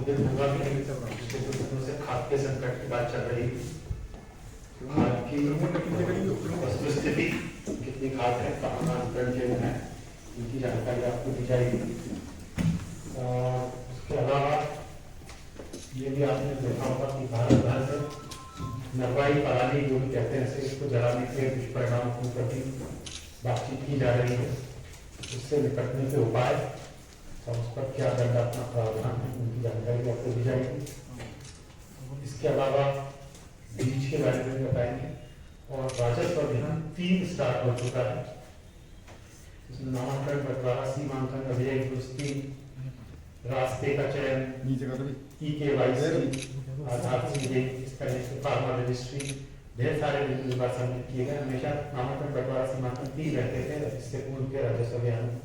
दिन होगा भी नहीं, पिछले कुछ दिनों से खाद के संकट की बात चल रही है। खाद की वस्तुस्थिति, कितनी खाद है, कहाँ अंतरण केंद्र है, इनकी जानकारी आपको दी जाएगी। उसके अलावा ये भी आपने देखा होगा कि भारत भर में नरवाई पराली जो भी कहते हैं ऐसे, इसको जलाने के दुष्परिणाम के प्रति बातचीत की जा रही है। इससे निपटने के उपाय और उस पर क्या दंडात्मक प्रावधान है, उनकी जानकारी आपको दी जाएगी। इसके अलावा बीज के बारे में बताएंगे और राजस्व अभियान 3 स्टार्ट हो चुका है। इसमें नामांकन, बंटवारा, सीमांकन, अभिलेख दुरुस्ती, रास्ते का चयन, ई-केवाईसी, आधार से इस तरह से फार्मर रजिस्ट्री, ढेर सारे विभाग सम्मिलित किए गए। हमेशा नामांकन, बंटवारा, सीमांकन 3 रहते थे इससे पूर्व के राजस्व अभियान में।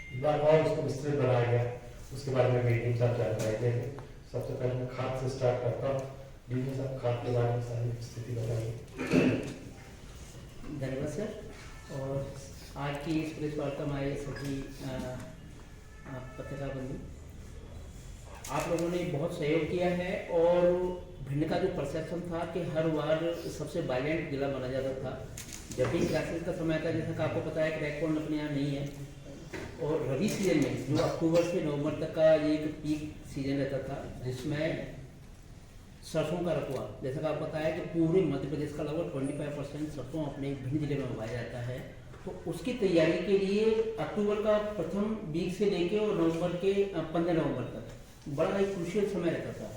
इस बार और उसको विस्तृत बनाया गया, उसके बारे में मीटिंग साथ जानकारी देंगे। सबसे पहले मैं खाद से स्टार्ट करता हूँ। डीजी साहब, खाद के बारे में सारी स्थिति बताइए। धन्यवाद सर। और आज की इस प्रेस वार्ता में आए सभी पत्रकार बंधु, आप लोगों ने बहुत सहयोग किया है। और भिंड का जो परसेप्शन था कि हर बार सबसे वायलेंट जिला माना जाता था, जब भी क्लासेस का समय था, जैसा कि आपको पता है क्रैक पॉइंट अपने यहाँ नहीं है। और रबी सीजन में जो अक्टूबर से नवंबर तक का ये एक पीक सीजन रहता था, जिसमें सरसों का रकबा, जैसा कि आपको पता है कि पूरे मध्य प्रदेश का लगभग 25% सरसों अपने भिंड जिले में उगाया जाता है। तो उसकी तैयारी के लिए अक्टूबर का प्रथम वीक से लेके और नवंबर के 15 नवंबर तक बड़ा एक क्रूशियल समय रहता था।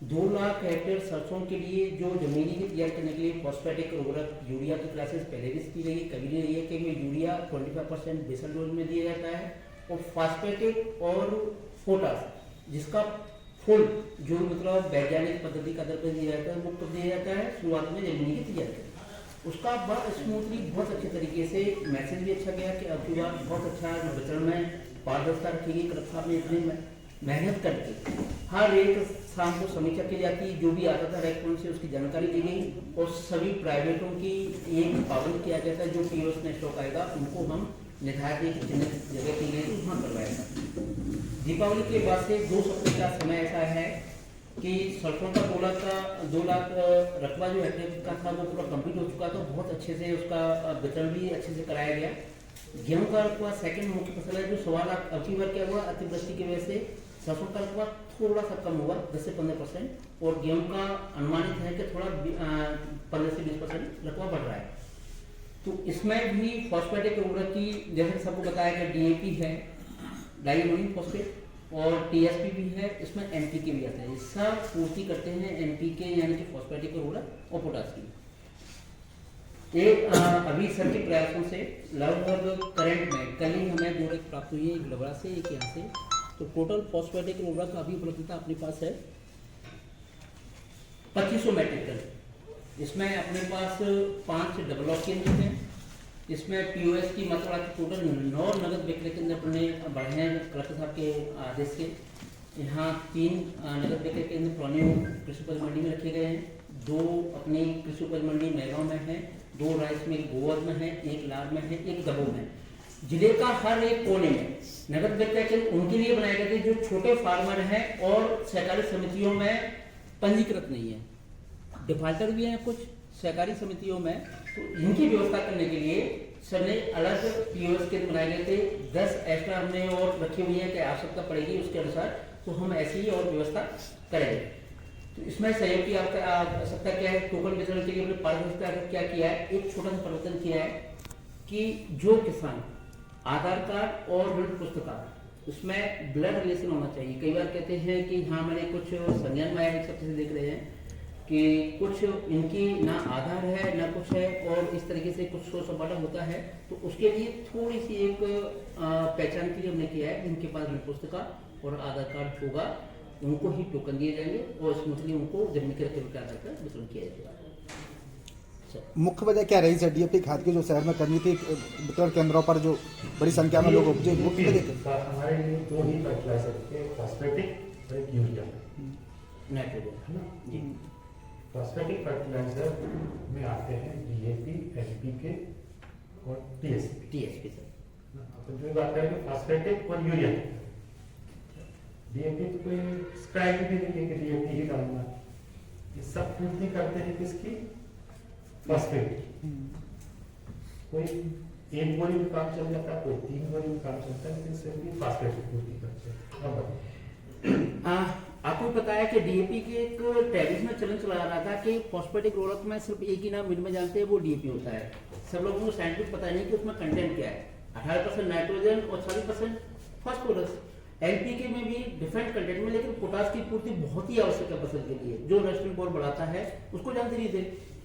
2 लाख हेक्टेयर सरसों के लिए जो जमीनी की तैयार करने के लिए फॉस्फेटिक उर्वरक यूरिया की क्लासेस पहले भी की गई, कभी नहीं रही है कि यूरिया 25% बेसल डोज में दिया जाता है और फॉस्फेटिक और पोटास जिसका फुल जो मतलब वैज्ञानिक पद्धति का दर पर दिया जाता है वो कब दिया जाता है, शुरुआत में जमीनी की तैयारी करते। उसका बहुत स्मूथली बहुत अच्छे तरीके से मैसेज भी अच्छा गया कि अब की बार बहुत अच्छा वितरण में पारदर्शिता रखी गई। कलेक्टर साहब ने इतनी मेहनत करके हर एक शाम को समीक्षा की जाती, जो भी आता था रेक पॉइंट से उसकी जानकारी दी गई और सभी प्राइवेटों की एक पाबंद किया जाता है। जो पीओएस में स्टॉक आएगा उनको हम निर्धारित जगह की गई वहाँ करवाएगा। दीपावली के बाद से 2 सप्ताह का समय ऐसा है कि सरसों का 2 लाख रकबा जो हेक्टेयर का था वो पूरा कंप्लीट हो चुका था। बहुत अच्छे से उसका वितरण भी अच्छे से कराया गया। गेहूं का रकबा सेकंड मुख्य फसल है जो 1.25 लाख अबकी बार क्या हुआ, अतिवृष्टि की वजह से सरसों का रकबा थोड़ा सा कम हुआ 10 से 15% और गेहूं का अनुमानित है कि थोड़ा 15 से 20% रकबा बढ़ रहा है। तो इसमें भी फॉस्फेटिक उर्वरक की जैसे सबको बताया गया डीएपी है, डाइअमोनियम फॉस्फेट और टीएसपी भी है, इसमें एनपीके भी आता है। ये सब पूर्ति करते हैं एनपीके यानी कि फॉस्फेटिक उर्वरक और पोटास की। एक अभी सर के प्रयासों से लगभग करंट में कल ही हमें 2 रेक प्राप्त हुई है, एक डबरा से एक यहाँ से। तो टोटल फॉस्फेटिक उर्वरक का अभी उपलब्धता अपने पास है 2500 मैट्रिक टन। इसमें अपने पास 5 डेवलप केंद्र हैं। इसमें पीओएस की मात्रा टोटल 9 नगद विक्रय केंद्र अपने बढ़े हैं कलेक्टर साहब के आदेश से। यहाँ 3 नगद विक्रय केंद्र पुरानी कृषि उपज मंडी में रखे गए हैं, 2 अपनी कृषि उपज मंडी मैगांव में है, 2 राइस मिल गोवद में है, 1 लार में है, 1 दबों में। जिले का हर एक कोने में नगद विक्रय केंद्र उनके लिए बनाए गए थे जो छोटे फार्मर हैं और सहकारी समितियों में पंजीकृत नहीं है, डिफाल्टर भी हैं कुछ सहकारी समितियों में। तो इनकी व्यवस्था करने के लिए सर ने अलग पीओएस केंद्र बनाए गए थे। 10 एक्स्ट्रा हमने और रखी हुई है कि आवश्यकता पड़ेगी उसके अनुसार, तो हम ऐसी ही और व्यवस्था करेंगे। तो इसमें सहयोग की आवश्यकता क्या है, टोकन वितरण के लिए हमने पारदर्शिता क्या किया है, एक छोटा सा परिवर्तन किया है कि जो किसान आधार कार्ड और ऋण पुस्तिका उसमें ब्लड रिलेशन होना चाहिए। कई बार कहते हैं कि हाँ मैंने कुछ संज्ञान में एक सबसे देख रहे हैं कि कुछ इनकी ना आधार है ना कुछ है और इस तरीके से कुछ सोर्स ऑफ वाटर होता है। तो उसके लिए थोड़ी सी एक पहचान के लिए हमने किया है, इनके पास ऋण पुस्तिका और आधार कार्ड होगा उनको ही टोकन दिए जाएंगे और स्मूथली उनको जमीन के रखे हुए आधार कार्ड वितरण किया जाएगा। मुख्य वजह क्या रही सर डीएपी खाद की जो शहर में करनी थी वितरण केंद्रों पर जो बड़ी संख्या में लोग उपजे, मुख्य वजह हमारे लिए 2 ही फर्टिलाइजर थे, फॉस्फेटिक और यूरिया नाइट्रोजन है ना जी। फॉस्फेटिक फर्टिलाइजर में आते हैं डीएपी, एनपीके और टीएसपी सर। अपन जो बात करेंगे फॉस्फेटिक और यूरिया। डीएपी तो कोई स्क्राइब भी नहीं है कि डीएपी ही डालना है। ये सब पूर्ति करते हैं किसकी? फॉस्फेट। कोई एक बोरी में काम चल जाता है, कोई 3 बोरी में काम चलता है, लेकिन सिर्फ भी फॉस्फेट की पूर्ति करते हैं। अब बताइए। आपको पता है कि डीएपी के एक टैरिफ में चलन चला रहा था कि फॉस्फेटिक उर्वरक में सिर्फ एक ही नाम में जानते हैं, वो डीएपी होता है। सब लोगों को साइंटिफिक पता नहीं कि उसमें कंटेंट क्या है। 18% नाइट्रोजन और 40% फास्फोरस। एनपीके में भी डिफरेंट कंटेंट में, लेकिन पोटास की पूर्ति बहुत ही आवश्यक है फसल के लिए। जो नेशनल बोर्ड बढ़ाता है उसको जानते नहीं थे।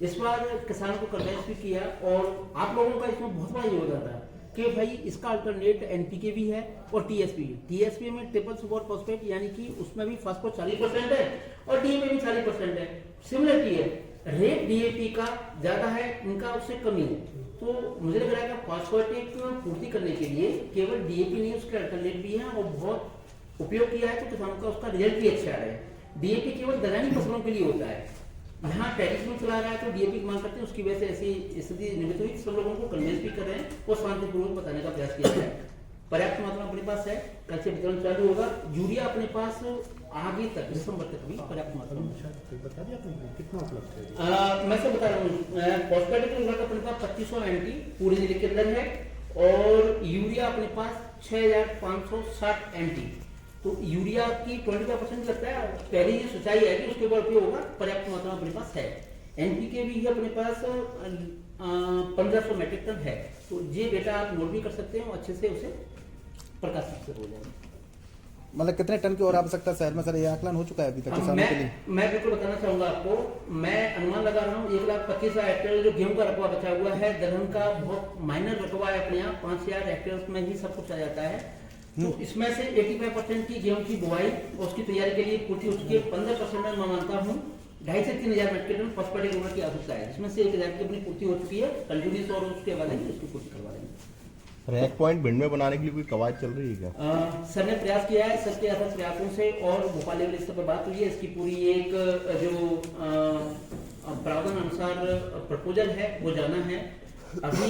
इस बार किसानों को कन्वेंस भी किया और आप लोगों का इसमें बहुत बड़ा योगदान रहा कि भाई इसका अल्टरनेट एनपीके भी है और टीएसपी भी। टीएसपी में ट्रिपल सुपर फॉस्फेट, यानी कि उसमें भी फास्फोरस 40% है और डी में भी 40% है। सिमिलरिटी है, रेट डीएपी का ज्यादा है, इनका उससे कमी है। तो मुझे लग रहा है कि फॉस्फेटिक पूर्ति करने के लिए केवल डीएपी नहीं, उसके अल्टरनेट भी है और बहुत उपयोग किया है, तो किसानों का उसका रिजल्ट भी अच्छा आ रहा है। डीएपी केवल दलहनी फसलों के लिए होता है। यहाँ टैरिफ में चला रहा है तो डीएपी की मांग करते हैं, उसकी वजह से ऐसी स्थिति निर्मित हुई। सब लोगों को कन्वेंस भी कर रहे हैं और शांतिपूर्वक बताने का प्रयास किया है। पर्याप्त मात्रा अपने पास है, कल से वितरण चालू होगा। यूरिया अपने पास आगे तक दिसंबर तक भी पर्याप्त मात्रा में बता दिया आपने कितना उपलब्ध है? मैं से बता रहा हूँ, फॉस्फेटिक उर्वरक अपने पास 2500 MT पूरे जिले के अंदर है और यूरिया अपने पास 6560 MT। तो यूरिया की 25% लगता है। पहले ये सिंचाई है कि उसके बाद उपयोग होगा, पर्याप्त मात्रा अपने पास है। एनपीके भी अपने पास 1500 मेट्रिक टन है। तो ये डेटा आप नोट भी कर सकते हैं और अच्छे से उसे प्रकाशित हो जाएगा। मतलब कितने टन की और आवश्यकता शहर में सर, ये आकलन हो चुका है अभी तक किसानों के लिए? मैं बिल्कुल बताना चाहूंगा आपको। मैं अनुमान लगा रहा हूँ 1,25,000 हेक्टेयर जो गेहूं का रकबा बचा हुआ है। दलहन का बहुत माइनर रकबा है अपने यहाँ, 5000 हेक्टेयर में ही सब कुछ आ जाता है। तो इसमें से 85% की गेहूं की बुआई और उसकी तैयारी के लिए पूर्ति हो चुकी है। 15% मैं मानता हूँ 2,500 से 3,000 मेट्रिक टन फॉस्फेटिक उर्वरक की आवश्यकता है, जिसमें से 1,000 की अपनी पूर्ति हो चुकी है कंटिन्यूस, और उसके बाद उसकी पूर्ति करवा देंगे। रैक पॉइंट भिंड में बनाने के लिए कोई कवायद चल रही है क्या? सर ने प्रयास किया है, सबके अथक प्रयासों से, और भोपाल लेवल स्तर पर बात हुई है। इसकी पूरी एक जो प्रावधान अनुसार प्रपोजल है वो जाना है। अभी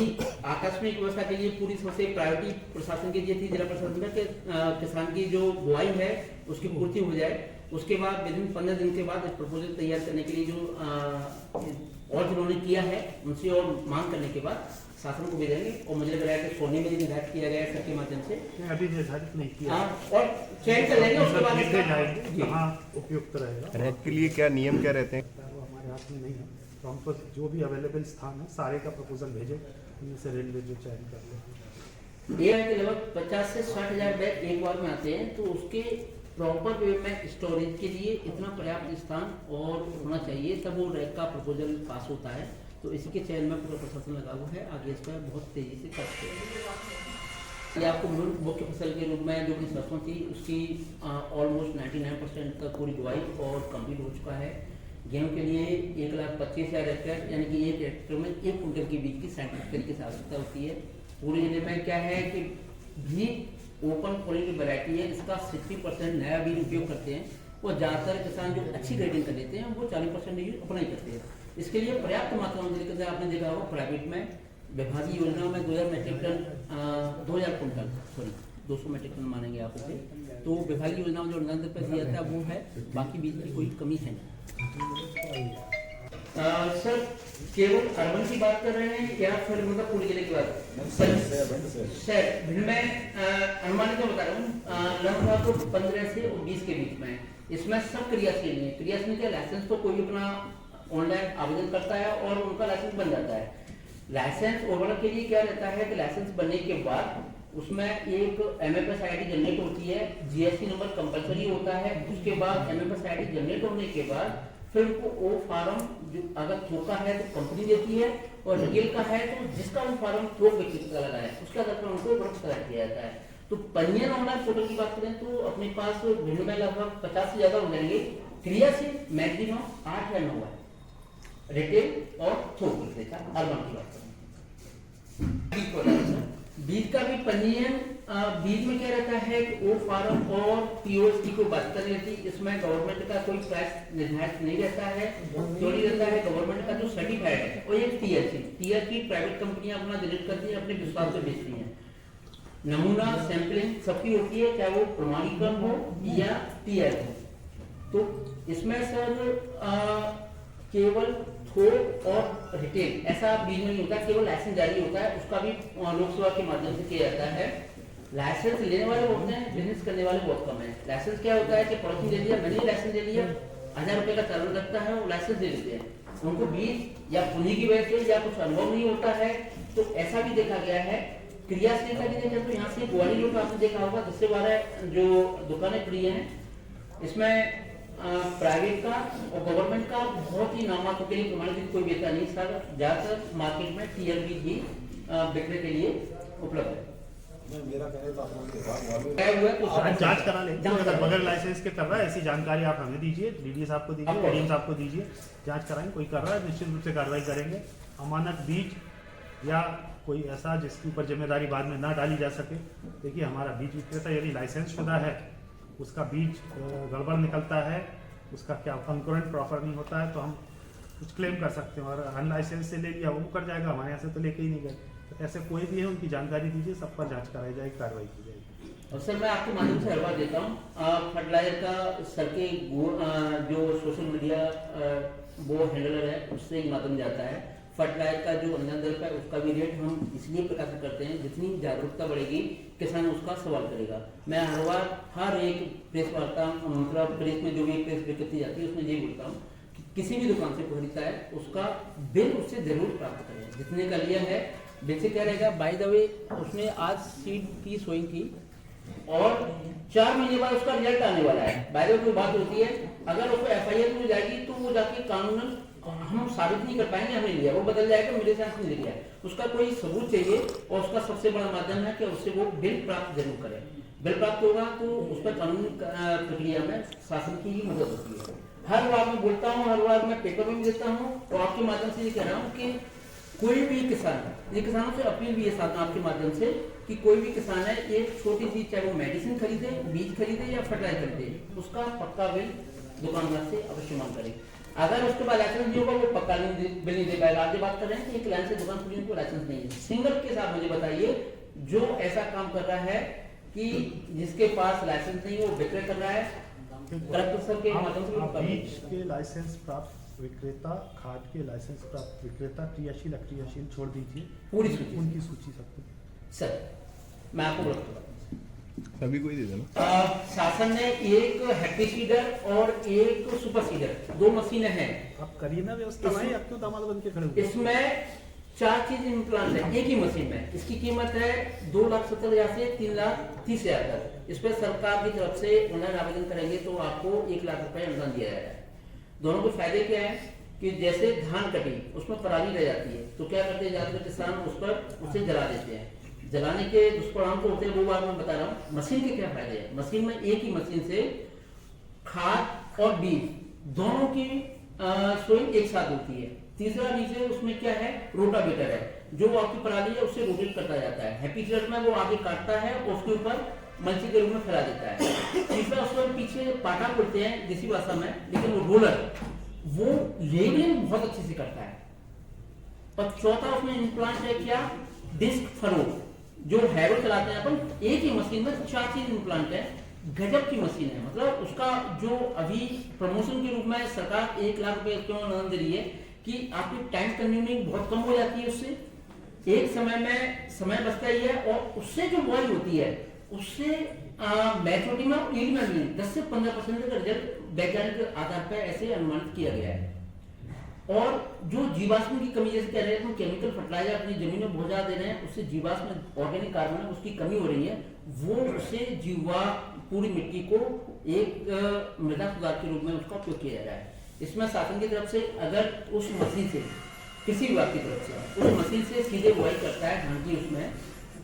आकस्मिक व्यवस्था के लिए पूरी सबसे प्रायोरिटी प्रशासन की थी, जिला प्रशासन के किसान की जो बुआई है उसकी पूर्ति हो जाए। उसके बाद विदिन 15 दिन के बाद एक प्रपोजल तैयार करने के लिए जो और जिन्होंने किया है उनसे और मांग करने के बाद शासन को भेजेंगे। और मुझे लग रहा है कि सोने में निर्धारित किया गया है सबके माध्यम से, अभी निर्धारित नहीं किया और चयन कर लेंगे उसके बाद निर्देश जाएंगे कहाँ उपयुक्त रहेगा। रैक के लिए क्या नियम क्या रहते हैं? वो हमारे हाथ में नहीं है, तो हम पर जो भी अवेलेबल स्थान है सारे का प्रपोजल भेजें, उनमें से रेलवे जो चयन कर ले। ये है कि लगभग 50 से 60,000 बैग एक बार में आते हैं, तो उसके प्रॉपर वे में स्टोरेज के लिए इतना पर्याप्त स्थान और होना चाहिए, तब वो रैक का प्रपोजल पास होता है। तो इसी के चयन में पूरा प्रशासन लगा हुआ है, आगे इस पर बहुत तेजी से करते हैं। ये आपको मुख्य फसल के रूप में जो कि सरसों थी उसकी ऑलमोस्ट 99% तक पूरी बुआई और कंप्लीट हो चुका है। गेहूं के लिए 1,25,000 हेक्टेयर, यानी कि एक हेक्टेयर में 1 कुंटल की बीज की साइंटिफिक तरीके से आवश्यकता होती है। पूरे जिले में क्या है कि भी ओपन क्वालिटी वैरायटी है, इसका 60% नया बीज उपयोग करते हैं और ज़्यादातर किसान जो अच्छी ग्रेडिंग कर लेते हैं वो 40% यूज अपना ही करते हैं। इसके लिए पर्याप्त मात्रा में जैसे आपने देखा होगा प्राइवेट में विभागीय योजनाओं में 2,000 मेट्रिक टन 2,000 कुंटल 200 मेट्रिक टन मानेंगे आप उसे, तो विभागीय योजनाओं में जो अनुदान पर दिया जाता है वो है, बाकी बीज की कोई कमी है नहीं। सर केवल अर्बन की बात कर रहे हैं या फिर मतलब पूरे जिले की बात? सर भिंड में अनुमानित बता रहा हूँ लगभग 15 से 20 के बीच में। इसमें सब क्रियाशील है। क्रियाशील का लाइसेंस तो कोई अपना ऑनलाइन आवेदन करता है और उनका लाइसेंस बन जाता है। लाइसेंस उर्वरक के लिए क्या रहता है कि लाइसेंस बनने के बाद उसमें एक MFS ID जनरेट होती है, GST नंबर कंपलसरी होता है। उसके बाद MFS ID जनरेट होने के बाद फिर उनको वो फार्म जो अगर थोक का है तो कंपनी देती है और रिटेल का है तो जिसका वो फार्म थोक व्यक्ति का लगा है उसके आधार पर उनको प्रोडक्ट तैयार किया जाता है। तो पंजीयन ऑनलाइन पोर्टल की बात करें तो अपने पास भिंड में लगभग 50 से ज्यादा हो जाएंगे। क्रियाशील मैक्सिमम 8 या 9 है, रिटेल और थोक विक्रेता अर्बन की बात करें। बीज का भी पंजीयन बीज में क्या रहता है कि वो फार्म और POST को बात कर लेती, इसमें गवर्नमेंट का कोई प्राइस निर्धारित नहीं रहता है, जो नहीं रहता है गवर्नमेंट का जो सर्टिफाइड है और एक टीयर की प्राइवेट कंपनियां अपना जनरेट करती है, अपने विश्वास से बेचती हैं। नमूना सैंपलिंग सबकी होती है, चाहे वो प्रमाणीकरण हो या टीआर हो। तो इसमें सर केवल थोक और रिटेल ऐसा बीच नहीं होता, केवल लाइसेंस जारी होता है, उसका भी लोकसभा के माध्यम से किया जाता है। लाइसेंस लेने वाले होते हैं, बिजनेस करने वाले बहुत कम है। लाइसेंस क्या होता है कि पड़ोसी ले लिया, मैंने लाइसेंस ले लिया, 1000 रुपए का चार्ज लगता है, वो लाइसेंस दे देते हैं। उनको बीज या पूंजी की वजह से या कुछ अनुभव नहीं होता है, तो ऐसा भी देखा गया है। क्रियाशीलता भी देखें तो यहाँ से ग्वालियर रोड आपने देखा होगा 10 से 12 जो दुकानें खुली हैं, इसमें प्राइवेट का और गवर्नमेंट का बहुत ही नामात्रों के लिए प्रमाणित कोई बेचा नहीं सर। ज्यादातर मार्केट में टीएलबी ही बिकने के लिए उपलब्ध है। जांच करा ले, अगर बगैर लाइसेंस के कर रहा है ऐसी जानकारी आप हमें दीजिए, डीडी साहब को दीजिए, एडीएम साहब को दीजिए, जांच कराएंगे। कोई कर रहा है निश्चित रूप से कार्रवाई करेंगे। अमानक बीज या कोई ऐसा जिसके ऊपर जिम्मेदारी बाद में ना डाली जा सके। देखिए हमारा बीज विक्रेता यदि लाइसेंस शुदा है, उसका बीज गड़बड़ निकलता है, उसका क्या कंकरेंट प्रॉपर नहीं होता है, तो हम कुछ क्लेम कर सकते हैं। और अनलाइसेंस से ले लिया वो कर जाएगा, हमारे यहाँ से तो लेके ही नहीं गए। तो ऐसे कोई भी है उनकी जानकारी दीजिए, सब पर जांच कराई जाएगी, कार्रवाई की जाएगी। और सर मैं आपके माध्यम से हर बार देता हूँ फर्टिलाइजर का सर के जो सोशल मीडिया वो हैंडलर है उससे ही माध्यम जाता है। फर्टिलाइजर का जो अनुदान दर है उसका भी रेट हम इसलिए प्रकाशित करते हैं, जितनी जागरूकता बढ़ेगी किसान उसका सवाल करेगा। मैं हर बार हर एक प्रेस वार्ता मतलब प्रेस में जो भी प्रेस विज्ञप्ति जाती है उसमें यही बोलता हूँ कि किसी भी दुकान से खरीदता है उसका बिल उससे जरूर प्राप्त करें, जितने का लिया है बिल से क्या रहेगा। बाय द वे उसने आज सीड की सोइंग की और 4 महीने बाद उसका रिजल्ट आने वाला है। बाय द वे कोई बात होती है, अगर उसको एफआईआर में जाएगी तो वो जाके कानूनन हम साबित नहीं कर पाएंगे हमने लिया, वो बदल जाएगा मेरे साथ नहीं लिया। उसका कोई सबूत चाहिए और उसका सबसे बड़ा माध्यम है कि उससे वो बिल प्राप्त जरूर करे। बिल प्राप्त होगा तो उस पर कानूनी प्रक्रिया में शासन की ही मदद होती है। हर बार मैं बोलता हूँ, हर बार मैं पेपर में भी देता हूँ और आपके माध्यम से ये कह रहा हूँ कि कोई भी किसान, ये किसानों से अपील भी है साथ आपके माध्यम से कि कोई भी किसान है एक छोटी सी चाहे वो मेडिसिन खरीदे, बीज खरीदे या फर्टिलाइजर खरीदे, उसका पक्का बिल दुकानदार से अवश्य मांग करे। अगर उसके पास लाइसेंस नहीं होगा वो पक्का बिल नहीं दे पाएगा। आज बात कर रहे हैं कि एक लाइन से दुकान खुली उनको लाइसेंस नहीं है। सिंगल के साथ मुझे बताइए जो ऐसा काम कर रहा है कि जिसके पास लाइसेंस नहीं वो विक्रय कर रहा है, कलेक्टर के माध्यम से बीज के लाइसेंस प्राप्त विक्रेता, खाद के लाइसेंस प्राप्त विक्रेता, क्रियाशील अक्रियाशील छोड़ दीजिए, पूरी सूची उनकी सूची सबको सर मैं आपको बताऊंगा। सभी को ही दे देना। शासन ने एक हैप्पी सीडर और एक सुपर सीडर 2 मशीनें हैं। आप करिए ना व्यवस्था भाई, आप क्यों दामाद बन के खड़े हुए? इसमें 4 चीज इम्प्लांट है एक ही मशीन में। इसकी कीमत है 2,70,000 से 3,30,000 तक। इस पर सरकार की तरफ से ऑनलाइन आवेदन करेंगे तो आपको 1 लाख रुपए अनुदान दिया जाएगा। दोनों के फायदे क्या है कि जैसे धान कटी उसमें पराली रह जाती है तो क्या करते हैं ज्यादातर किसान उस पर उसे जला देते हैं। जलाने के दुष्परिणाम तो होते हैं वो बात मैं बता रहा हूँ। मशीन के क्या फायदे हैं, मशीन में एक ही मशीन से खाद और बीज दोनों की सोइंग एक साथ होती है। तीसरा विषय उसमें क्या है, रोटावेटर है जो आपकी पराली है उससे रोटेट करता जाता है। हैप्पी सीडर में वो आगे काटता है और उसके ऊपर मल्ची के रूप में फैला देता है। तीसरा उसमें पीछे पाटा बोलते हैं देसी भाषा में, लेकिन वो रोलर वो लेबलिंग बहुत अच्छे से करता है। और चौथा उसमें इम्प्लांट है क्या, डिस्क फरो जो हैरो चलाते हैं अपन, एक ही मशीन में 4 चीज इम्प्लांट है। गजब की मशीन है। मतलब उसका जो अभी प्रमोशन के रूप में सरकार 1 लाख रुपए क्यों अनुदान दे रही है कि आपकी टाइम कंज्यूमिंग बहुत कम हो जाती है, उससे एक समय में समय बचता ही है और उससे जो बुआई होती है उससे मैच्योरिटी में यील्ड में भी 10 से 15% का रिजल्ट वैज्ञानिक आधार पर ऐसे अनुमानित किया गया है। और जो जीवाश्म की कमी जैसे कह रहे हैं, केमिकल फर्टिलाइजर अपनी जमीन में बहुत ज्यादा दे रहे हैं, उससे जीवाश्म ऑर्गेनिक कार्बन उसकी कमी हो रही है, वो उससे जीवा पूरी मिट्टी को एक मृदा सुधार के रूप में उसका उपयोग किया जा रहा है। इसमें शासन की तरफ से अगर उस मशीन से किसी विभाग की तरफ से उस मशीन से सीधे बुआई करता है धान की उसमें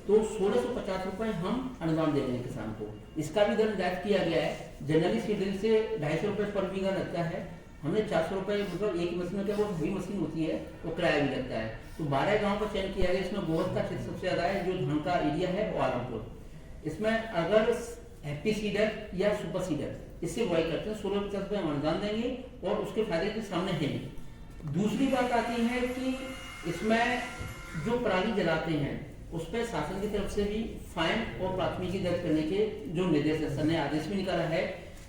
तो 1650 रुपए हम अनुदान दे रहे हैं किसान को। इसका भी दर निर्धारित किया गया है। जनरली सीडर से 250 रुपए पर बीघा लगता है, हमने 400 रुपए मतलब एक मशीन में क्या वो वही मशीन होती है वो किराया भी लगता है। तो 12 गांव का चयन किया गया। इसमें गोवध का क्षेत्र सबसे ज्यादा है, जो धान का एरिया है वो आलमपुर। इसमें अगर हैप्पी सीडर या सुपर सीडर इससे बुआई करते हैं 1650 रुपए हम अनुदान देंगे और उसके फायदे के सामने है। दूसरी बात आती है कि इसमें जो पराली जलाते हैं उस पर शासन की तरफ से भी फाइन और प्राथमिकी दर्ज करने के जो निर्देश है, सर ने आदेश भी निकाला है।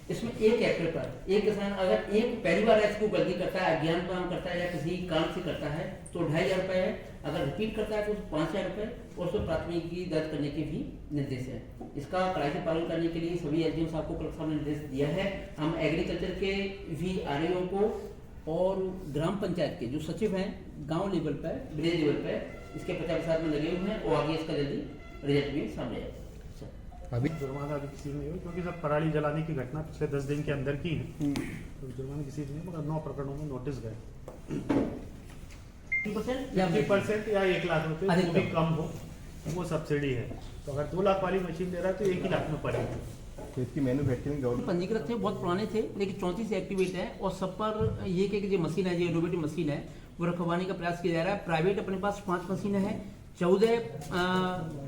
इसमें एक हेक्टेयर पर एक किसान अगर एक पहली बार ऐसी कोई गलती करता है, अज्ञान काम करता है या किसी कारण से करता है तो 2500 रुपये है, अगर रिपीट करता है तो 5000 रुपये और उस पर प्राथमिकी दर्ज करने के भी निर्देश है। इसका कड़ाई से पालन करने के लिए सभी एसडीएम साहब को कलेक्टर साहब ने निर्देश दिया है। हम एग्रीकल्चर के भी आरईओ को और ग्राम पंचायत के जो सचिव हैं गांव लेवल पर, विलेज लेवल पर इसके प्रचार में लगे हुए हैं और आगे इसका जल्दी रिजल्ट भी सामने आएगा। अभी जुर्माना अभी किसी ने नहीं हुआ, क्योंकि सब पराली जलाने की घटना पिछले 10 दिन के अंदर की है, तो जुर्माना किसी ने नहीं, मगर 9 प्रकरणों में नोटिस गए। 50% या 1 लाख रुपए जो भी कम हो वो सब्सिडी है। तो अगर 2 लाख वाली मशीन दे रहा है तो 1 ही लाख में पड़ेगी। तो इसकी मैन्युफैक्चरिंग गवर्नमेंट पंजीकृत थे, बहुत पुराने थे, लेकिन 34 से एक्टिवेट है और सब पर ये कि जो मशीन है, जो इनोवेटिव मशीन है, वो रखवाने का प्रयास किया जा रहा है। प्राइवेट अपने पास 5 मशीनें हैं, 14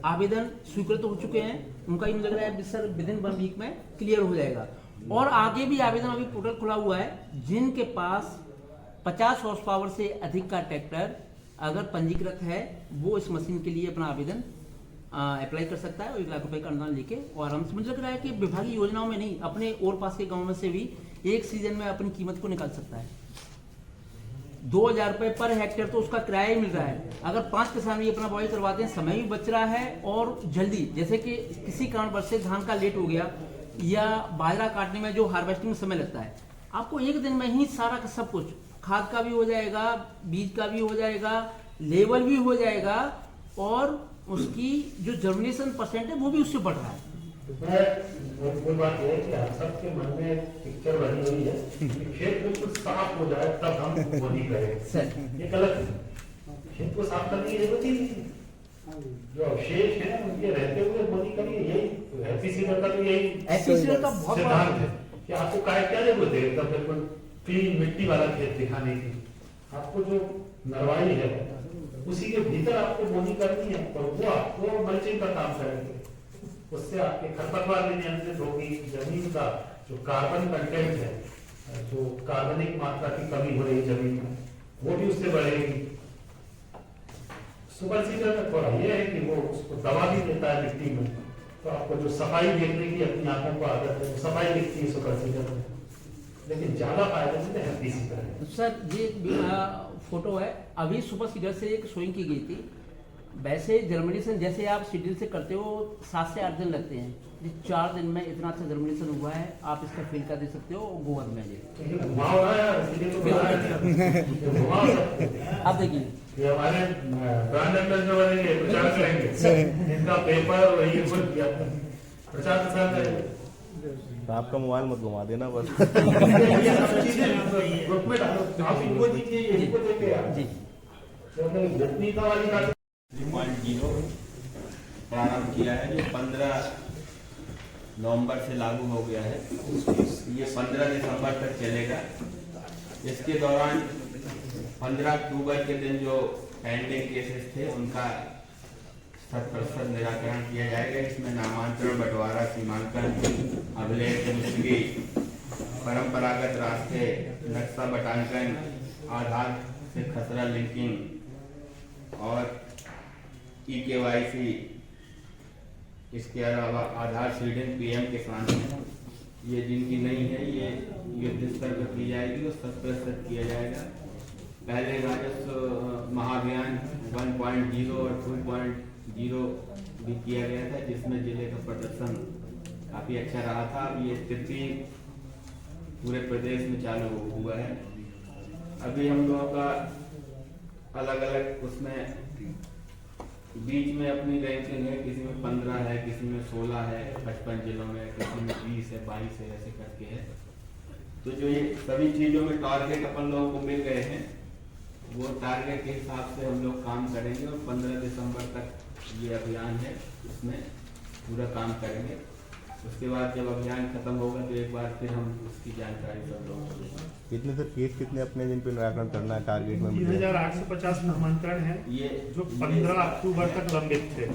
आवेदन स्वीकृत हो चुके हैं। उनका इन लग रहा है सर विदिन 1 वीक में क्लियर हो जाएगा और आगे भी आवेदन अभी पोर्टल खुला हुआ है। जिनके पास 50 हॉर्स पावर से अधिक का ट्रैक्टर अगर पंजीकृत है वो इस मशीन के लिए अपना आवेदन अप्लाई कर सकता है और 1 लाख रुपए का अनुदान लेके। और हम मुझे लग रहा है कि विभागीय योजनाओं में नहीं, अपने और पास के गाँव में से भी एक सीजन में अपनी कीमत को निकाल सकता है। 2000 रुपए पर हेक्टेयर तो उसका किराया ही मिल रहा है। अगर 5 किसान भी अपना बुआई करवाते हैं, समय भी बच रहा है और जल्दी, जैसे कि किसी कारणवश से धान का लेट हो गया या बाजरा काटने में जो हार्वेस्टिंग में समय लगता है, आपको 1 दिन में ही सारा का सब कुछ, खाद का भी हो जाएगा, बीज का भी हो जाएगा, लेवल भी हो जाएगा और उसकी जो जर्मिनेशन परसेंट है वो भी उससे बढ़ रहा है। वो बात ये है कि आप सबके मन में पिक्चर बनी हुई है कि खेत बिल्कुल साफ हो जाए तब हम बोनी करें। ये गलत है। खेत को साफ करने की जरूरत ही नहीं। जो अवशेष है उनके रहते हुए बोनी करिए। यही एफपीसीएल का तो यही एफपीसीएल का बहुत बड़ा सिद्धांत है कि आपको क्या जरूरत है एकदम बिल्कुल क्लीन मिट्टी वाला खेत दिखाने की। आपको जो नरवाई है उसी के भीतर आपको बोनी करनी है और वो आपको मल्चिंग का काम करेंगे। उससे आपके खरपतवार भी नियंत्रित होगी, जमीन का जो कार्बन कंटेंट है, जो कार्बनिक मात्रा की कमी हो रही जमीन में, वो भी उससे बढ़ेगी। सुपर सीडर में थोड़ा ये है कि वो उसको दबा भी देता है मिट्टी में, तो आपको जो सफाई देखने की अपनी आंखों को आदत है, सफाई दिखती है सुपर सीडर में, लेकिन ज्यादा फायदेमंद है हेल्दी सीडर है। सर ये फोटो है, अभी सुपर सीडर से एक सोइंग की गई थी। वैसे जर्मिनेशन जैसे आप सीडर से करते हो 7 से 8 दिन लगते हैं, 4 दिन में इतना अच्छा जर्मिनेशन हुआ है। आप इसका फील कर दे सकते हो गोबर में। आप देखिए ये हमारे ब्रांड एम्बेसडर बनेंगे, प्रचार करेंगे, इनका पेपर वही खुद किया प्रचार प्रसार करेंगे। तो आपका मोबाइल मत घुमा देना बस। ये सब चीजें ग्रुप में डालो, आप इनको दीजिए, इनको देंगे आप जी। तो जितनी का वाली बात 3.0 प्रारंभ किया है, जो 15 नवंबर से लागू हो गया है। ये 15 दिसंबर तक चलेगा। इसके दौरान 15 अक्टूबर के दिन जो पेंडिंग केसेस थे उनका 100% निराकरण किया जाएगा। इसमें नामांतरण, बंटवारा, सीमांकन, अभिलेख, रजिस्ट्री, परंपरागत रास्ते, नक्शा बटांकन, आधार से खसरा लिंकिंग और EKYC, इसके अलावा आधार सीडिंग, PM किसान ये जिनकी नहीं है ये युद्ध स्तर पर की जाएगी और 100% किया जाएगा। पहले राजस्व महाअभियान 1.0 और 2.0 भी किया गया था, जिसमें जिले का प्रदर्शन काफी अच्छा रहा था। अब ये स्थिति पूरे प्रदेश में चालू हुआ है। अभी हम लोगों का अलग अलग उसमें बीच में अपनी रैंकिंग है, किसी में 15 है, किसी में 16 है, 55 जिलों में, किसी में 20 है, 22 है, ऐसे करके है। तो जो ये सभी चीजों में टारगेट अपन लोगों को मिल गए हैं, वो टारगेट के हिसाब से हम लोग काम करेंगे और 15 दिसंबर तक ये अभियान है, उसमें पूरा काम करेंगे। उसके बाद जब अभियान खत्म होगा तो एक बार फिर हम उसकी जानकारी सब लोगों को देंगे। कितने सर केस कितने अपने दिन पे निराकरण करना है टारगेट में? 3850 नामांकन है ये जो 15 अक्टूबर तक लंबित थे।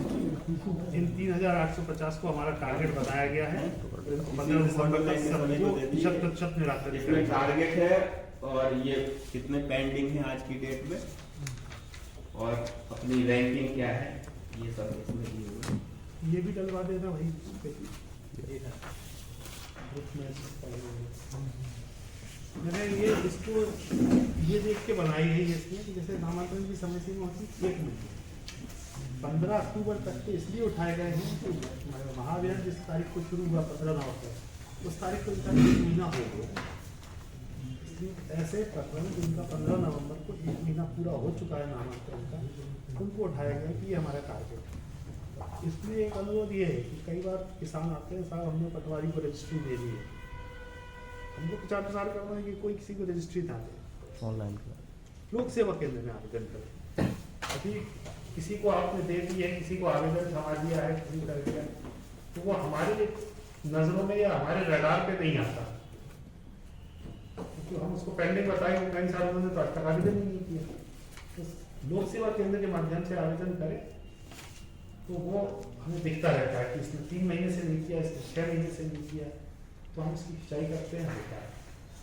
इन 3850 को हमारा टारगेट बनाया गया है। 15 दिसंबर तक सबको 100% निराकरण इसमें टारगेट है और ये कितने पेंडिंग है आज की डेट में और अपनी रैंकिंग क्या है ये सब इसमें दिए हुए हैं। ये भी डलवा देना भाई उस पे। ग्रुप में मैंने ये इसको ये देख के बनाई है ये इसमें कि जैसे नामांकन की समय सीमा होती 1 महीने 15 अक्टूबर तक तो इसलिए उठाए गए हैं कि महाअभियान जिस तारीख को शुरू हुआ 15 नवंबर उस तारीख को इनका 1 महीना हो गया। इसलिए ऐसे प्रकरण जिनका 15 नवंबर को 1 महीना पूरा हो चुका है नामांकन का उनको उठाया गया कि ये हमारा टारगेट है। इसलिए एक अनुरोध ये है कि कई बार किसान आते हैं साहब हमने पटवारी को रजिस्ट्री दे दी है, हमको प्रचार प्रसार करना है कि कोई किसी को रजिस्ट्री ना दे, ऑनलाइन लोक सेवा केंद्र में आवेदन करें। अभी किसी को आपने दे दी है, किसी को आवेदन जमा दिया है, किसी को कर दिया है, तो वो हमारे नजरों में या हमारे रडार पे नहीं आता, क्योंकि हम उसको पेंडिंग बताएं वो कई सालों में तो आज तक आवेदन ही नहीं किया। तो लोक सेवा केंद्र के माध्यम से आवेदन करें तो वो हमें दिखता रहता है कि इसने 3 महीने से नहीं किया, इसने 6 महीने से नहीं किया, तो हम इसकी खिंचाई करते हैं होता है।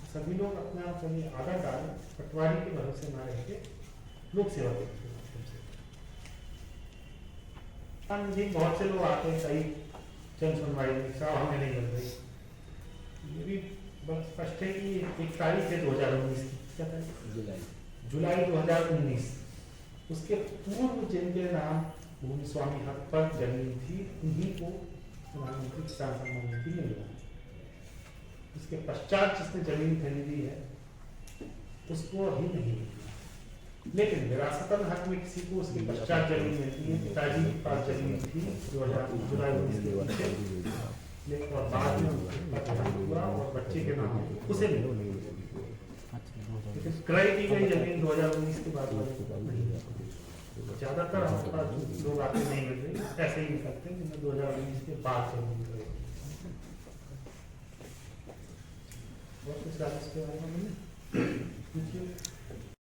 सभी लोग अपने आप के लिए आदत डालें, पटवारी के भरोसे ना रह के लोक सेवा केंद्र के माध्यम से। हाँ जी, बहुत से लोग आते हैं कई जन सुनवाई में साहब हमें नहीं मिल रही। ये भी बहुत स्पष्ट है कि एक तारीख है 2019 की, क्या तारीख? जुलाई 2019। उसके पूर्व जिनके नाम भूमि स्वामी हक पर जमीन थी उन्हीं को प्रधानमंत्री किसान सम्मान निधि मिल रहा है। उसके पश्चात जिसने जमीन खरीदी है उसको अभी नहीं मिली, लेकिन विरासतन हक में किसी को उसके पश्चात जमीन मिलती है। पिताजी के पास जमीन थी 2019 लेकिन और बाद में हुआ और बच्चे के नाम उसे मिली, लेकिन क्रय की गई जमीन 2019 के बाद नहीं। ज्यादातर हमारे पास लोग आते नहीं मिल रहे, ऐसे ही निकलते हैं जिन्हें 2019 के बाद से मिल रहे। और कुछ इसके बारे में